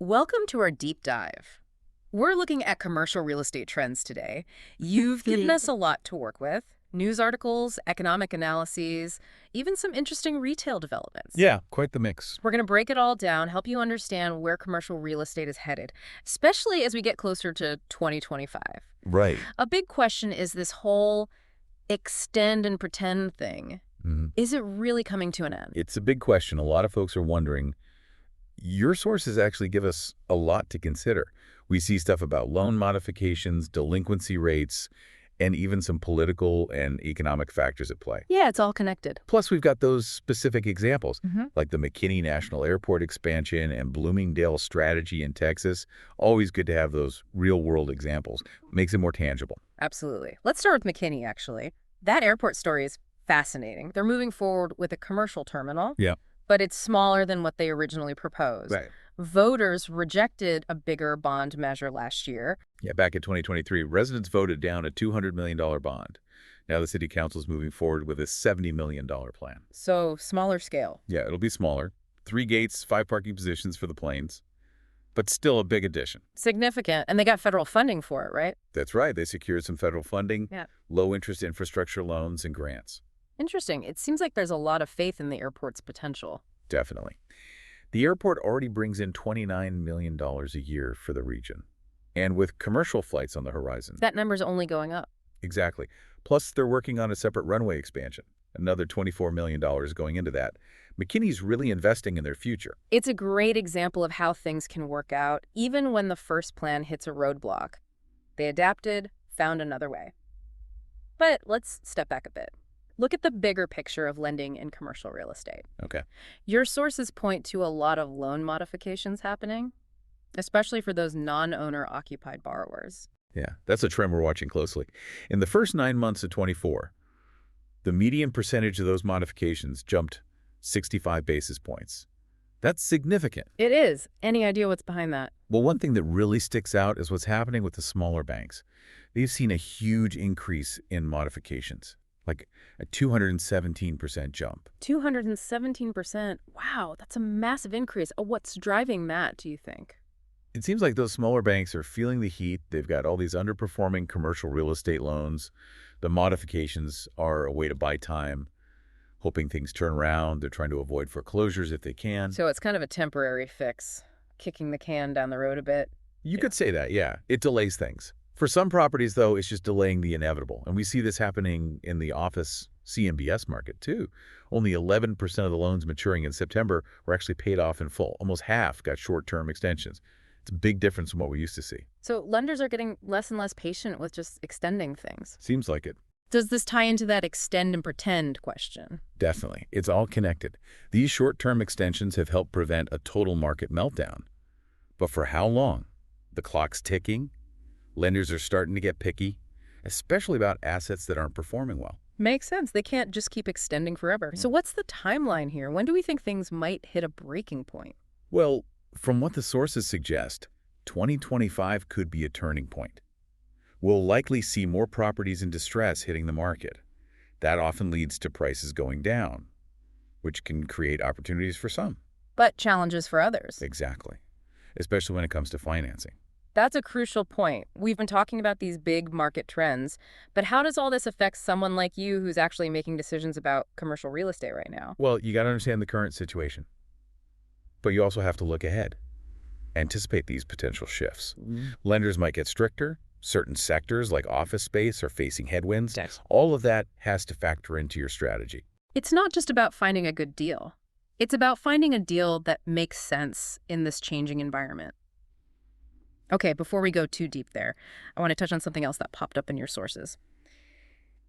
Welcome to our deep dive. We're looking at commercial real estate trends today. You've given us a lot to work with. News articles, economic analyses, even some interesting retail developments. Yeah, quite the mix. We're going to break it all down, help you understand where commercial real estate is headed, especially as we get closer to 2025. Right. A big question is this whole extend and pretend thing. Is it really coming to an end? It's a big question. A lot of folks are wondering. Your sources actually give us a lot to consider. We see stuff about loan modifications, delinquency rates, and even some political and economic factors at play. Yeah, it's all connected. Plus, we've got those specific examples, Mm-hmm. like the McKinney National Airport expansion and Bloomingdale strategy in Texas. Always good to have those real-world examples. Makes it more tangible. Absolutely. Let's start with McKinney, actually. That airport story is fascinating. They're moving forward with a commercial terminal. Yeah. But it's smaller than what they originally proposed. Right. Voters rejected a bigger bond measure last year. Yeah, back in 2023, residents voted down a $200 million bond. Now the city council is moving forward with a $70 million plan. So smaller scale. Yeah, it'll be smaller. 3 gates, 5 parking positions for the planes, but still a big addition. Significant. And they got federal funding for it, right? That's right. They secured some federal funding, Yeah. low-interest infrastructure loans, and grants. Interesting. It seems like there's a lot of faith in the airport's potential. Definitely. The airport already brings in $29 million a year for the region. And with commercial flights on the horizon. That number's only going up. Exactly. Plus, they're working on a separate runway expansion. Another $24 million going into that. McKinney's really investing in their future. It's a great example of how things can work out, even when the first plan hits a roadblock. They adapted, found another way. But let's step back a bit. Look at the bigger picture of lending in commercial real estate. Okay. Your sources point to a lot of loan modifications happening, especially for those non-owner occupied borrowers. Yeah, that's a trend we're watching closely. In the first 9 months of 24, the median percentage of those modifications jumped 65 basis points. That's significant. It is. Any idea what's behind that? Well, one thing that really sticks out is what's happening with the smaller banks. They've seen a huge increase in modifications, like a 217% jump. 217%. Wow, that's a massive increase. What's driving that, do you think? It seems like those smaller banks are feeling the heat. They've got all these underperforming commercial real estate loans. The modifications are a way to buy time, hoping things turn around. They're trying to avoid foreclosures if they can. So it's kind of a temporary fix, kicking the can down the road a bit. You could say that, yeah. It delays things. For some properties, though, it's just delaying the inevitable. And we see this happening in the office CMBS market, too. Only 11% of the loans maturing in September were actually paid off in full. Almost half got short-term extensions. It's a big difference from what we used to see. So lenders are getting less and less patient with just extending things. Seems like it. Does this tie into that extend and pretend question? Definitely. It's all connected. These short-term extensions have helped prevent a total market meltdown. But for how long? The clock's ticking. Lenders are starting to get picky, especially about assets that aren't performing well. Makes sense. They can't just keep extending forever. So what's the timeline here? When do we think things might hit a breaking point? Well, from what the sources suggest, 2025 could be a turning point. We'll likely see more properties in distress hitting the market. That often leads to prices going down, which can create opportunities for some. But challenges for others. Exactly, especially when it comes to financing. That's a crucial point. We've been talking about these big market trends, but how does all this affect someone like you who's actually making decisions about commercial real estate right now? Well, you got to understand the current situation. But you also have to look ahead, anticipate these potential shifts. Lenders might get stricter. Certain sectors like office space are facing headwinds. Yes. All of that has to factor into your strategy. It's not just about finding a good deal. It's about finding a deal that makes sense in this changing environment. Okay, before we go too deep there, I want to touch on something else that popped up in your sources.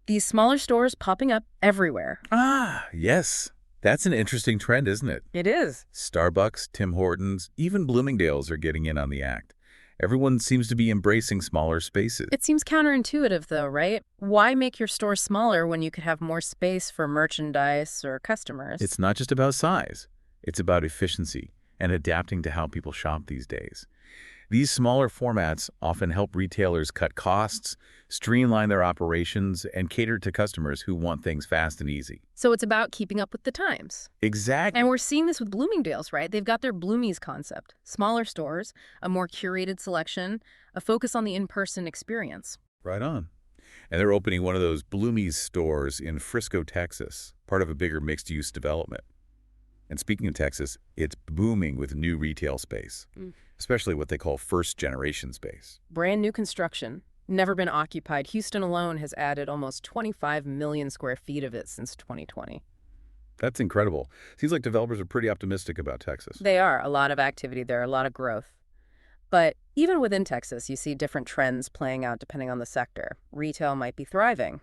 These smaller stores popping up everywhere. Ah, yes. That's an interesting trend, isn't it? It is. Starbucks, Tim Hortons, even Bloomingdale's are getting in on the act. Everyone seems to be embracing smaller spaces. It seems counterintuitive, though, right? Why make your store smaller when you could have more space for merchandise or customers? It's not just about size. It's about efficiency and adapting to how people shop these days. These smaller formats often help retailers cut costs, streamline their operations, and cater to customers who want things fast and easy. So it's about keeping up with the times. And Exactly. we're seeing this with Bloomingdale's, right? They've got their Bloomies concept. Smaller stores, a more curated selection, a focus on the in-person experience. Right on. And they're opening one of those Bloomies stores in Frisco, Texas, part of a bigger mixed-use development. And speaking of Texas, it's booming with new retail space, Mm. especially what they call first-generation space. Brand new construction, never been occupied. Houston alone has added almost 25 million square feet of it since 2020. That's incredible. Seems like developers are pretty optimistic about Texas. They are. A lot of activity there, a lot of growth. But even within Texas, you see different trends playing out depending on the sector. Retail might be thriving,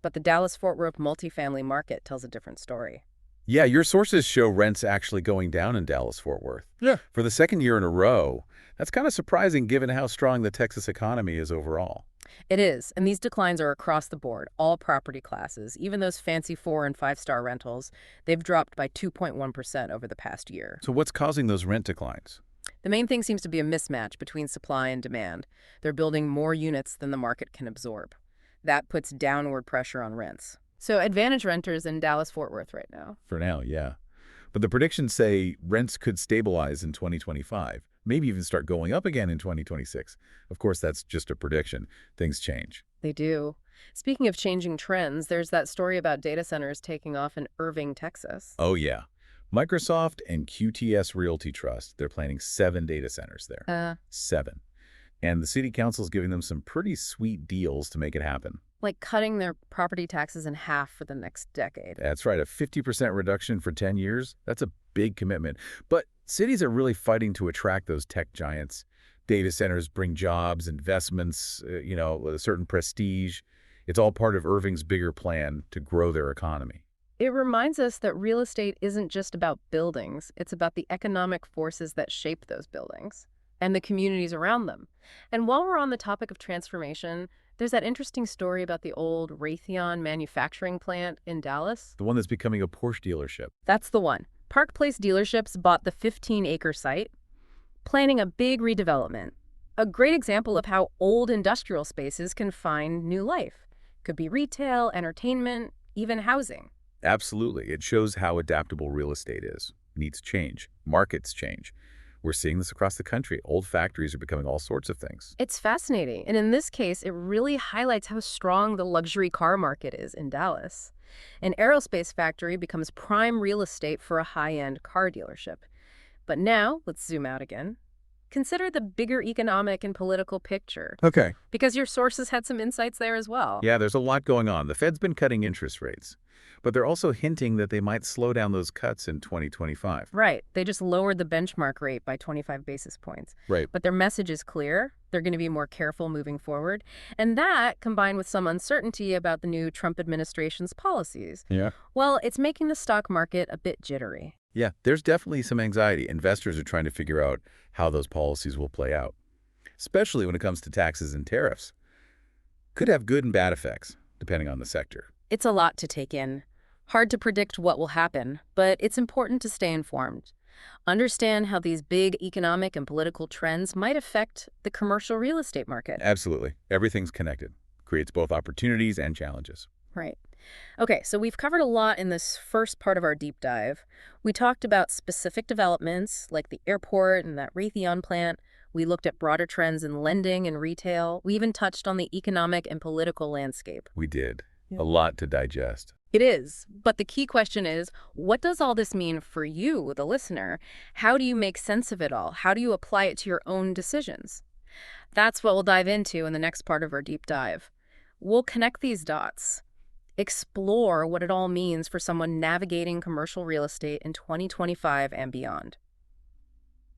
but the Dallas-Fort Worth multifamily market tells a different story. Yeah, your sources show rents actually going down in Dallas-Fort Worth. Yeah. For the second year in a row. That's kind of surprising given how strong the Texas economy is overall. It is, and these declines are across the board, all property classes. Even those fancy 4- and 5-star rentals, they've dropped by 2.1% over the past year. So what's causing those rent declines? The main thing seems to be a mismatch between supply and demand. They're building more units than the market can absorb. That puts downward pressure on rents. So advantage renters in Dallas-Fort Worth right now. For now, yeah. But the predictions say rents could stabilize in 2025, maybe even start going up again in 2026. Of course, that's just a prediction. Things change. They do. Speaking of changing trends, there's that story about data centers taking off in Irving, Texas. Oh, yeah. Microsoft and QTS Realty Trust, they're planning 7 data centers there. 7. And the city council's giving them some pretty sweet deals to make it happen. Like cutting their property taxes in half for the next decade. That's right, a 50% reduction for 10 years. That's a big commitment. But cities are really fighting to attract those tech giants. Data centers bring jobs, investments, a certain prestige. It's all part of Irving's bigger plan to grow their economy. It reminds us that real estate isn't just about buildings. It's about the economic forces that shape those buildings and the communities around them. And while we're on the topic of transformation, there's that interesting story about the old Raytheon manufacturing plant in Dallas. The one that's becoming a Porsche dealership. That's the one. Park Place Dealerships bought the 15-acre site, planning a big redevelopment. A great example of how old industrial spaces can find new life. Could be retail, entertainment, even housing. Absolutely. It shows how adaptable real estate is. Needs change. Markets change. We're seeing this across the country. Old factories are becoming all sorts of things. It's fascinating. And in this case, it really highlights how strong the luxury car market is in Dallas. An aerospace factory becomes prime real estate for a high-end car dealership. But now, let's zoom out again. Consider the bigger economic and political picture. Okay. Because your sources had some insights there as well. Yeah, there's a lot going on. The Fed's been cutting interest rates, but they're also hinting that they might slow down those cuts in 2025. Right. They just lowered the benchmark rate by 25 basis points. Right. But their message is clear. They're going to be more careful moving forward. And that, combined with some uncertainty about the new Trump administration's policies, Yeah. well, it's making the stock market a bit jittery. Yeah, there's definitely some anxiety. Investors are trying to figure out how those policies will play out, especially when it comes to taxes and tariffs. Could have good and bad effects, depending on the sector. It's a lot to take in. Hard to predict what will happen, but it's important to stay informed. Understand how these big economic and political trends might affect the commercial real estate market. Absolutely. Everything's connected. Creates both opportunities and challenges. Right. Okay, so we've covered a lot in this first part of our deep dive. We talked about specific developments like the airport and that Raytheon plant. We looked at broader trends in lending and retail. We even touched on the economic and political landscape. We did. Yeah. A lot to digest. It is. But the key question is, what does all this mean for you, the listener? How do you make sense of it all? How do you apply it to your own decisions? That's what we'll dive into in the next part of our deep dive. We'll connect these dots, explore what it all means for someone navigating commercial real estate in 2025 and beyond.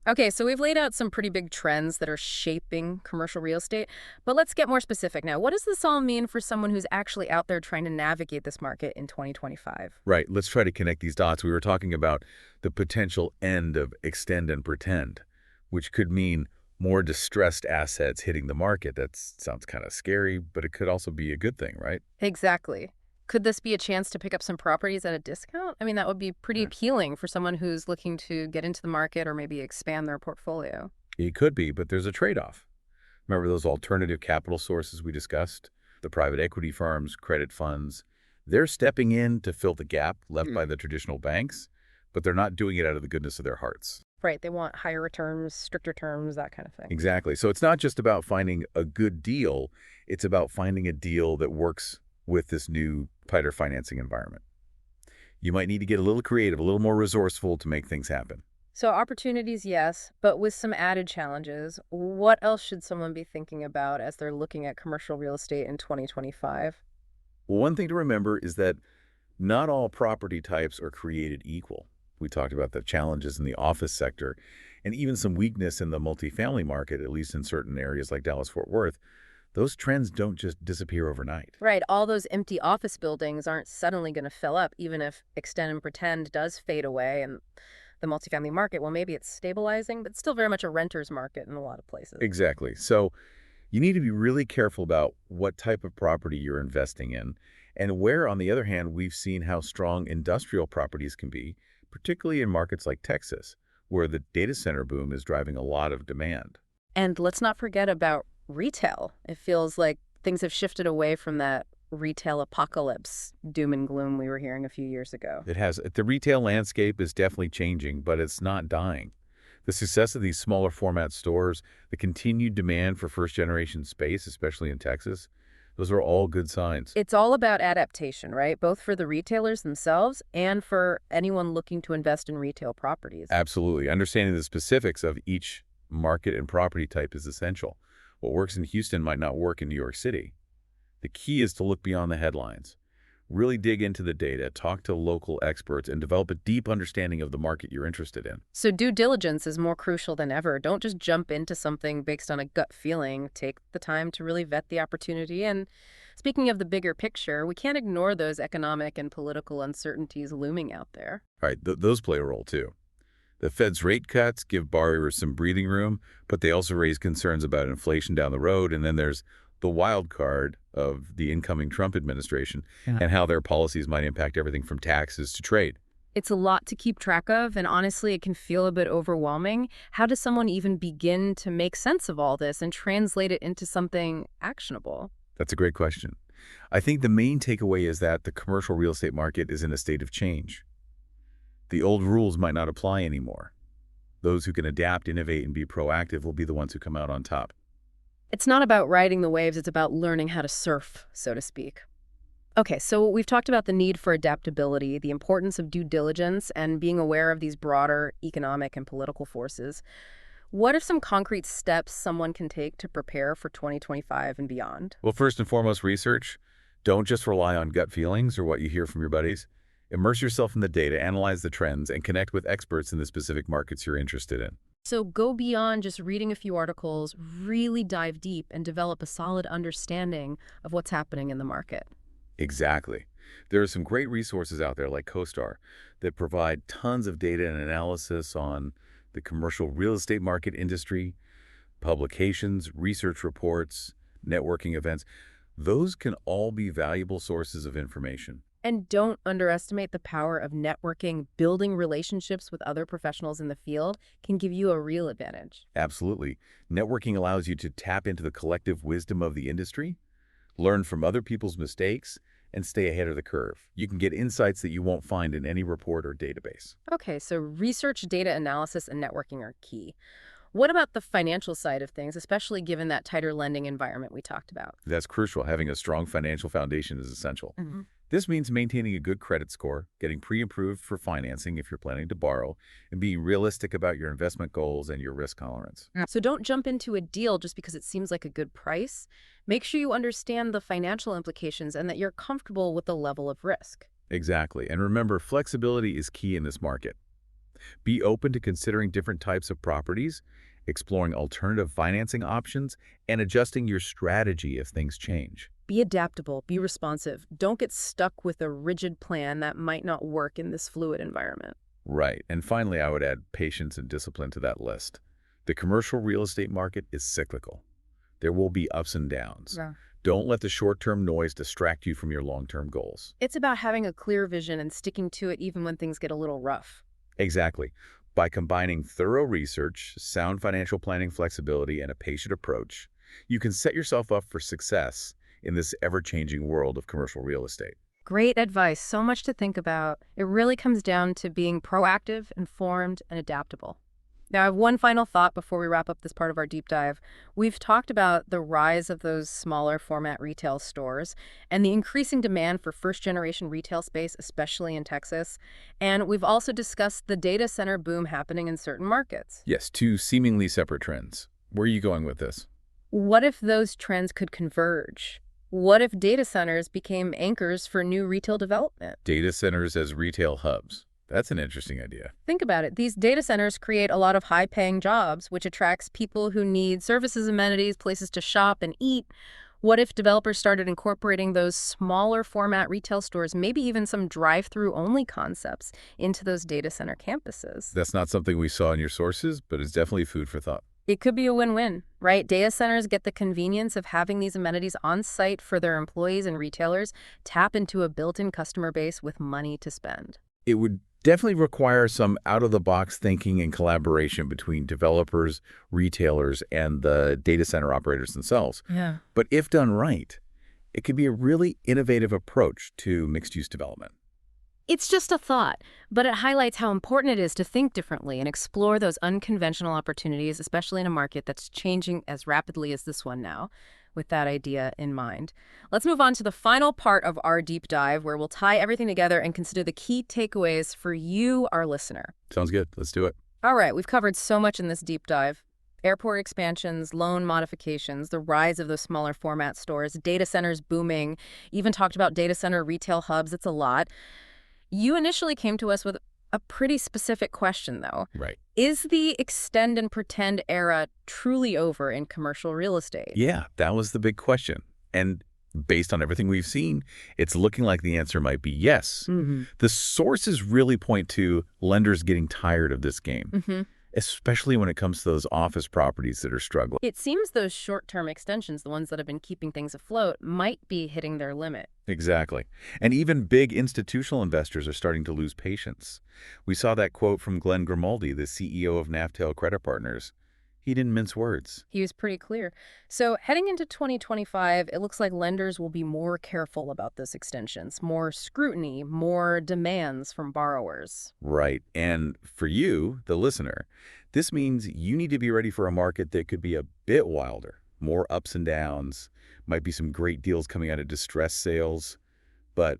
Okay, so we've laid out some pretty big trends that are shaping commercial real estate, but let's get more specific now. What does this all mean for someone who's actually out there trying to navigate this market in 2025? Right. Let's try to connect these dots. We were talking about the potential end of extend and pretend, which could mean more distressed assets hitting the market. That sounds kind of scary, but it could also be a good thing, right? Exactly. Could this be a chance to pick up some properties at a discount? I mean, that would be pretty appealing for someone who's looking to get into the market or maybe expand their portfolio. It could be, but there's a trade-off. Remember those alternative capital sources we discussed? The private equity firms, credit funds. They're stepping in to fill the gap left by the traditional banks, but they're not doing it out of the goodness of their hearts. Right, they want higher returns, stricter terms, that kind of thing. Exactly. So it's not just about finding a good deal, it's about finding a deal that works with this new, tighter financing environment. You might need to get a little creative, a little more resourceful to make things happen. So opportunities, yes, but with some added challenges. What else should someone be thinking about as they're looking at commercial real estate in 2025? Well, one thing to remember is that not all property types are created equal. We talked about the challenges in the office sector and even some weakness in the multifamily market, at least in certain areas like Dallas-Fort Worth. Those trends don't just disappear overnight. Right, all those empty office buildings aren't suddenly going to fill up, even if extend and pretend does fade away and the multifamily market, well, maybe it's stabilizing, but still very much a renter's market in a lot of places. Exactly. So you need to be really careful about what type of property you're investing in and where, on the other hand, we've seen how strong industrial properties can be, particularly in markets like Texas, where the data center boom is driving a lot of demand. And let's not forget about retail. It feels like things have shifted away from that retail apocalypse doom and gloom we were hearing a few years ago. It has the retail landscape is definitely changing, but it's not dying. The success of these smaller format stores, the continued demand for first-generation space, especially in Texas, those are all good signs. It's all about adaptation, right? Both for the retailers themselves and for anyone looking to invest in retail properties. Absolutely. Understanding the specifics of each market and property type is essential. What works in Houston might not work in New York City. The key is to look beyond the headlines. Really dig into the data, talk to local experts, and develop a deep understanding of the market you're interested in. So due diligence is more crucial than ever. Don't just jump into something based on a gut feeling. Take the time to really vet the opportunity. And speaking of the bigger picture, we can't ignore those economic and political uncertainties looming out there. All right, those play a role too. The Fed's rate cuts give borrowers some breathing room, but they also raise concerns about inflation down the road. And then there's the wild card of the incoming Trump administration and how their policies might impact everything from taxes to trade. It's a lot to keep track of, and honestly, it can feel a bit overwhelming. How does someone even begin to make sense of all this and translate it into something actionable? That's a great question. I think the main takeaway is that the commercial real estate market is in a state of change. The old rules might not apply anymore. Those who can adapt, innovate, and be proactive will be the ones who come out on top. It's not about riding the waves, it's about learning how to surf, so to speak. Okay, so we've talked about the need for adaptability, the importance of due diligence, and being aware of these broader economic and political forces. What are some concrete steps someone can take to prepare for 2025 and beyond? Well, first and foremost, research. Don't just rely on gut feelings or what you hear from your buddies. Immerse yourself in the data, analyze the trends, and connect with experts in the specific markets you're interested in. So go beyond just reading a few articles, really dive deep and develop a solid understanding of what's happening in the market. Exactly. There are some great resources out there like CoStar that provide tons of data and analysis on the commercial real estate market industry, publications, research reports, networking events. Those can all be valuable sources of information. And don't underestimate the power of networking. Building relationships with other professionals in the field can give you a real advantage. Absolutely. Networking allows you to tap into the collective wisdom of the industry, learn from other people's mistakes, and stay ahead of the curve. You can get insights that you won't find in any report or database. Okay, so research, data analysis, and networking are key. What about the financial side of things, especially given that tighter lending environment we talked about? That's crucial. Having a strong financial foundation is essential. Mhm. This means maintaining a good credit score, getting pre-approved for financing if you're planning to borrow, and being realistic about your investment goals and your risk tolerance. So don't jump into a deal just because it seems like a good price. Make sure you understand the financial implications and that you're comfortable with the level of risk. Exactly. And remember, flexibility is key in this market. Be open to considering different types of properties, exploring alternative financing options, and adjusting your strategy if things change. Be adaptable, be responsive. Don't get stuck with a rigid plan that might not work in this fluid environment. Right. And finally, I would add patience and discipline to that list. The commercial real estate market is cyclical. There will be ups and downs. Yeah. Don't let the short-term noise distract you from your long-term goals. It's about having a clear vision and sticking to it even when things get a little rough. Exactly. By combining thorough research, sound financial planning flexibility, and a patient approach, you can set yourself up for success in this ever-changing world of commercial real estate. Great advice. So much to think about. It really comes down to being proactive, informed, and adaptable. Now, I have one final thought before we wrap up this part of our deep dive. We've talked about the rise of those smaller format retail stores and the increasing demand for first generation retail space, especially in Texas. And we've also discussed the data center boom happening in certain markets. Yes, two seemingly separate trends. Where are you going with this? What if those trends could converge? What if data centers became anchors for new retail development? Data centers as retail hubs. That's an interesting idea. Think about it. These data centers create a lot of high-paying jobs, which attracts people who need services, amenities, places to shop and eat. What if developers started incorporating those smaller format retail stores, maybe even some drive-through only concepts, into those data center campuses? That's not something we saw in your sources, but it's definitely food for thought. It could be a win-win, right? Data centers get the convenience of having these amenities on site for their employees, and retailers tap into a built-in customer base with money to spend. It would definitely require some out-of-the-box thinking and collaboration between developers, retailers, and the data center operators themselves. Yeah. But if done right, it could be a really innovative approach to mixed-use development. It's just a thought, but it highlights how important it is to think differently and explore those unconventional opportunities, especially in a market that's changing as rapidly as this one now, with that idea in mind. Let's move on to the final part of our deep dive, where we'll tie everything together and consider the key takeaways for you, our listener. Sounds good. Let's do it. All right, we've covered so much in this deep dive. Airport expansions, loan modifications, the rise of those smaller format stores, data centers booming, even talked about data center retail hubs. It's a lot. You initially came to us with a pretty specific question, though. Right. Is the extend and pretend era truly over in commercial real estate? Yeah, that was the big question. And based on everything we've seen, it's looking like the answer might be yes. The sources really point to lenders getting tired of this game, especially when it comes to those office properties that are struggling. It seems those short-term extensions, the ones that have been keeping things afloat, might be hitting their limit. Exactly. And even big institutional investors are starting to lose patience. We saw that quote from Glenn Grimaldi, the CEO of Naftel Credit Partners. He didn't mince words. He was pretty clear. So heading into 2025, it looks like lenders will be more careful about those extensions, more scrutiny, more demands from borrowers. Right. And for you, the listener, this means you need to be ready for a market that could be a bit wilder, more ups and downs, might be some great deals coming out of distressed sales, but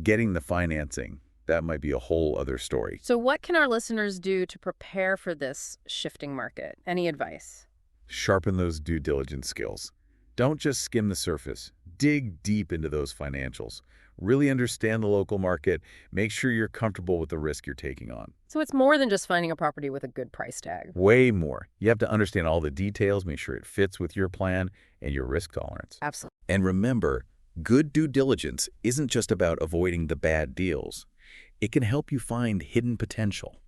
getting the financing, that might be a whole other story. So what can our listeners do to prepare for this shifting market? Any advice? Sharpen those due diligence skills. Don't just skim the surface. Dig deep into those financials. Really understand the local market. Make sure you're comfortable with the risk you're taking on. So it's more than just finding a property with a good price tag. Way more. You have to understand all the details, make sure it fits with your plan and your risk tolerance. Absolutely. And remember, good due diligence isn't just about avoiding the bad deals. It can help you find hidden potential.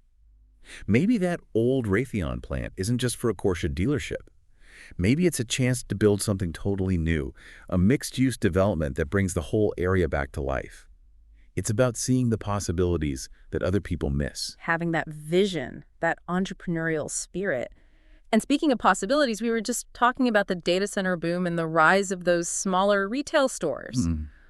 Maybe that old Raytheon plant isn't just for a Porsche dealership. Maybe it's a chance to build something totally new, a mixed-use development that brings the whole area back to life. It's about seeing the possibilities that other people miss. Having that vision, that entrepreneurial spirit. And speaking of possibilities, we were just talking about the data center boom and the rise of those smaller retail stores.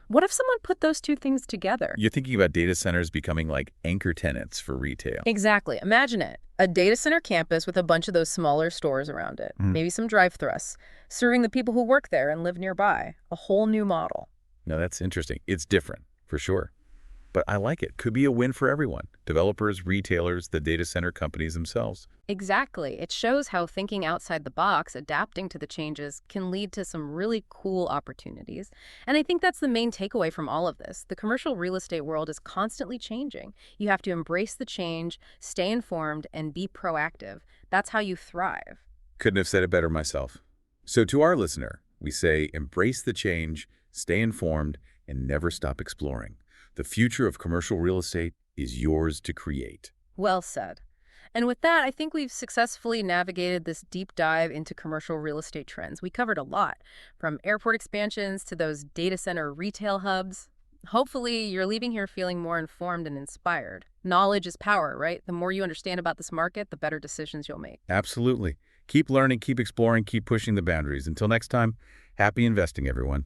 What if someone put those two things together? You're thinking about data centers becoming like anchor tenants for retail. Exactly. Imagine it. A data center campus with a bunch of those smaller stores around it. Maybe some drive-thrus, serving the people who work there and live nearby. A whole new model. Now that's interesting. It's different, for sure. But I like it. Could be a win for everyone. Developers, retailers, the data center companies themselves. Exactly. It shows how thinking outside the box, adapting to the changes, can lead to some really cool opportunities. And I think that's the main takeaway from all of this. The commercial real estate world is constantly changing. You have to embrace the change, stay informed, and be proactive. That's how you thrive. Couldn't have said it better myself. So to our listener, we say embrace the change, stay informed, and never stop exploring. The future of commercial real estate is yours to create. Well said. And with that, I think we've successfully navigated this deep dive into commercial real estate trends. We covered a lot, from airport expansions to those data center retail hubs. Hopefully, you're leaving here feeling more informed and inspired. Knowledge is power, right? The more you understand about this market, the better decisions you'll make. Absolutely. Keep learning, keep exploring, keep pushing the boundaries. Until next time, happy investing, everyone.